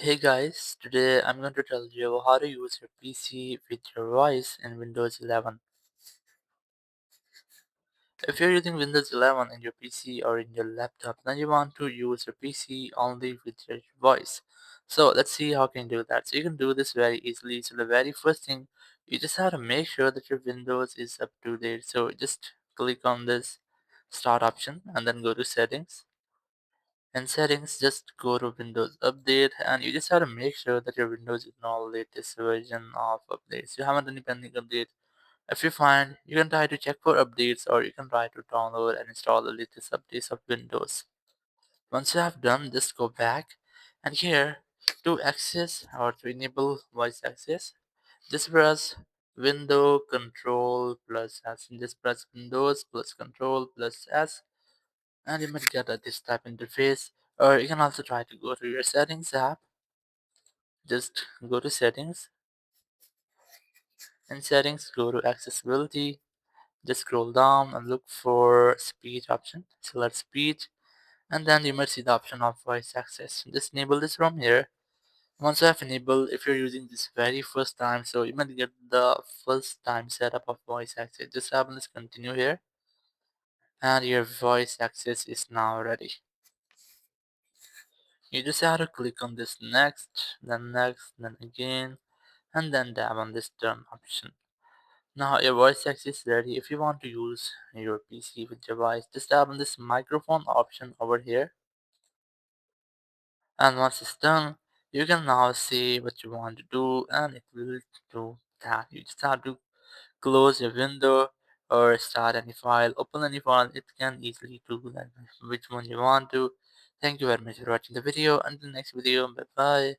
Hey guys, today I'm going to tell you how to use your PC with your voice in Windows 11. If you're using Windows 11 in your PC or in your laptop, then you want to use your PC only with your voice. So let's see how can you do that. So you can do this very easily. So the very first thing, you just have to make sure that your Windows is up to date. So just click on this start option and then go to settings. In settings, just go to Windows Update and you just have to make sure that your Windows is on the latest version of updates. You haven't any pending update. If you find, you can try to check for updates or you can try to download and install the latest updates of Windows. Once you have done, just go back and here to access or to enable voice access, just press Window Control plus S. Just press Windows plus Control plus S and you might get this type interface. Or you can also try to go to your settings app. Just go to settings. In settings, go to accessibility. Just scroll down and look for speech option. Select speech, and then you might see the option of voice access. Just enable this from here. Once you have enabled, if you're using this very first time, so you might get the first time setup of voice access. Just have this continue here, and your voice access is now ready. You just have to click on this next, then again, and then tap on this done option. Now your voice access is ready. If you want to use your PC with your voice, just tap on this microphone option over here. And once it's done, you can now say what you want to do and it will do that. You just have to close your window or start any file, open any file. It can easily do that which one you want to. Thank you very much for watching the video. Until next video, bye bye.